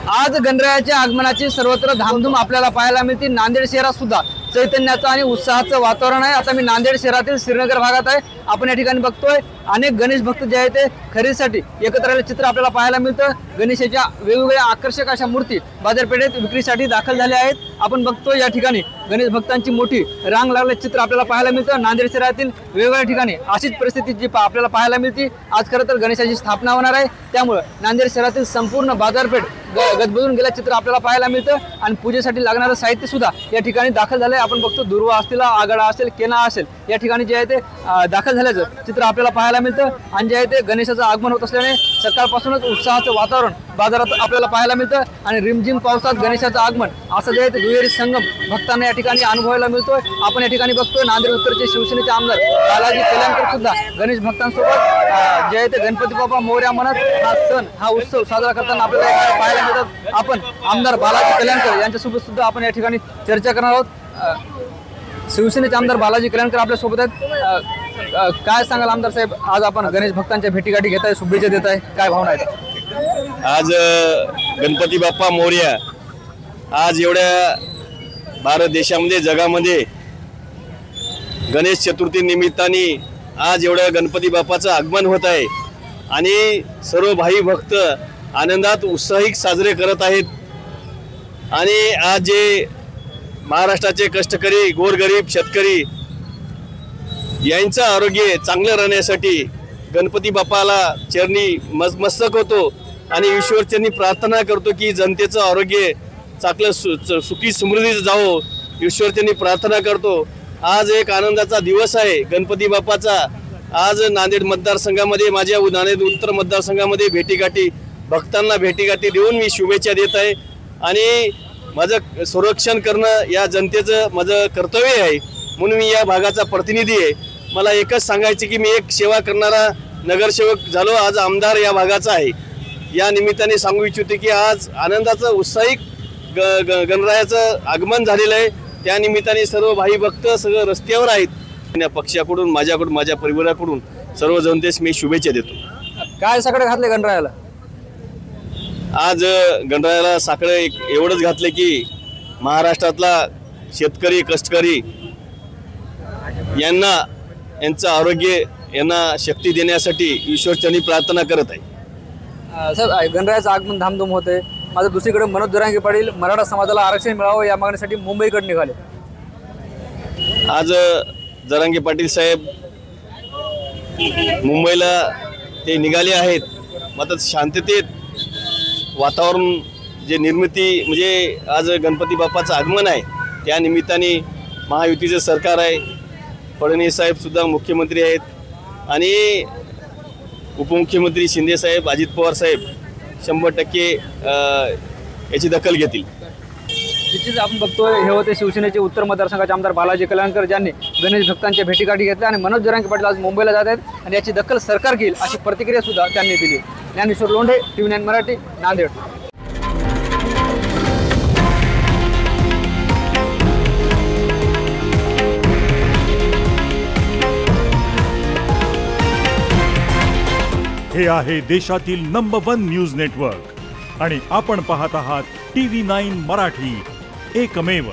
आज गणरायाच्या आगमनाची सर्वत्र धामधूम आपल्याला पाहायला मिळते। नांदेड शहरात सुद्धा चैतन्याचं आणि उत्साहाचं वातावरण आहे। आता मी नांदेड शहरातील श्रीनगर भागात आहे। आपण या ठिकाणी बघतोय अनेक गणेश भक्त जे आहेत ते खरेदीसाठी एकत्र आलेले चित्र आपल्याला पाहायला मिळतं। गणेशाच्या वेगवेगळ्या आकर्षक अशा मूर्ती बाजारपेठेत विक्रीसाठी दाखल झाल्या आहेत। आपण बघतोय या ठिकाणी गणेश भक्तांची मोठी रांग लागलेले चित्र आपल्याला पाहायला मिळतं। नांदेड शहरातील वेगवेगळ्या ठिकाणी अशीच परिस्थिती जी आपल्याला पाहायला मिळते। आज खरं तर गणेशाची स्थापना होणार आहे, त्यामुळे नांदेड शहरातील संपूर्ण बाजारपेठ गजबजून गेल्या चित्र आपल्याला पाहायला मिळतं आणि पूजेसाठी लागणारं साहित्य सुद्धा या ठिकाणी दाखल झालंय। आपण बघतो दुर्वा असतील, आगडा असेल, केना असेल, या ठिकाणी जे आहे ते दाखल झाल्याचं चित्र आपल्याला पाहायला मिळतं। आणि जे आहे ते गणेशाचं आगमन होत असल्याने सकाळपासूनच उत्साहाचं वातावरण बाजारात आपल्याला पाहायला मिळतं आणि रिमझिम पावसात गणेशाचं आगमन असं जे आहे ते दुहेरी संगम भक्तांना या ठिकाणी अनुभवायला मिळतोय। आपण या ठिकाणी बघतोय नांदेड उत्तरचे शिवसेनेचे आमदार बालाजी कल्याणकर सुद्धा गणेश भक्तांसोबत जे आहे ते गणपती बाप्पा मोरया म्हणत हा सण, हा उत्सव साजरा करताना आपल्याला पाहायला मिळतात। आपण आमदार बालाजी कल्याणकर यांच्यासोबत सुद्धा आपण या ठिकाणी चर्चा करणार आहोत। शिवसेनेचे आमदार बालाजी कल्याणकर आपल्या सोबत आहेत। काय सांगाल आमदार साहेब, आज आपण गणेश भक्तांच्या भेटीगाठी घेताय, शुभेच्छा देताय, काय भावना आहेत? आज गणपती बाप्पा मोरया, आज एवढ्या भारत देशामध्ये जगामध्ये गणेश चतुर्थी निमित्ताने आज एवढ्या गणपती बाप्पाचं आगमन होत आहे आणि सर्व भाई भक्त आनंदात उत्साहिक साजरे करत आहेत। आणि आज जे महाराष्ट्राचे कष्टकरी, गोरगरीब शेतकरी यांचं आरोग्य चांगलं राहण्यासाठी गणपती बाप्पाला चरणी मस्तक होतो आणि ईश्वरचरणी प्रार्थना करतो की जनतेचं आरोग्य चांगलं सुखी समृद्धीचं जावो, ईश्वरचरणी प्रार्थना करतो। आज एक आनंदाचा दिवस आहे गणपती बाप्पाचा। आज नांदेड मतदारसंघामध्ये, माझ्या नांदेड उत्तर मतदारसंघामध्ये भेटीगाठी, भक्तांना भेटीगाठी देऊन मी शुभेच्छा देत आहे आणि माझं संरक्षण करणं या जनतेचं माझं कर्तव्य आहे, म्हणून मी या भागाचा प्रतिनिधी आहे। मला एकच सांगायचं की मी एक सेवा करणारा नगरसेवक झालो, आज आमदार या भागाचा आहे। या निमित्ताने सांगू इच्छितो की आज आनंदाचं उत्साहिक गणरायाचं आगमन झालेलं आहे। त्या निमित्ताने सर्व भाई भक्त सगळं रस्त्यावर आहेत। या पक्षाकडून, माझ्याकडून, माझ्या परिवाराकडून सर्व जनतेस मी शुभेच्छा देतो। काय सगळे घातले गणरायाला? आज गणरायाला साखळे एवढंच घातले की महाराष्ट्रातला शेतकरी, कष्टकरी यांचं आरोग्य, यांना शक्ती देण्यासाठी ईश्वरचरणी प्रार्थना करत आहे। सर, गणरायाचं आगमन धामधूम होते, माझं दुसरीकडे मनोज जरांगे पाटील मराठा समाजाला आरक्षण मिळावं या मागणीसाठी मुंबईकडे निघाले। आज जरांगे पाटील साहेब मुंबईला ते निघाले आहेत। मात्र शांततेत वातावरण जे निर्मिती, म्हणजे आज गणपती बाप्पाचं आगमन आहे, त्या निमित्ताने महायुतीचं सरकार आहे, फडणवीस साहेब सुद्धा मुख्यमंत्री आहेत आणि उपमुख्यमंत्री शिंदे साहेब, अजित पवार साहेब 100% याची दखल घेतील। निश्चित आपण बघतोय हे होते शिवसेनेचे उत्तर मतदारसंघाचे आमदार बालाजी कल्याणकर, ज्यांनी गणेश भक्तांच्या भेटीगाठी घेतल्या आणि मनोज जरांगे पाटील आज मुंबईला जात आहेत आणि याची दखल सरकार घेईल अशी प्रतिक्रिया सुद्धा त्यांनी दिली। ज्ञानेश्वर लोंढे, TV9 मराठी, नांदेड। हे आहे देशातील नंबर 1 न्यूज नेटवर्क आणि आपण पाहत आहात TV9 मराठी, एकमेव।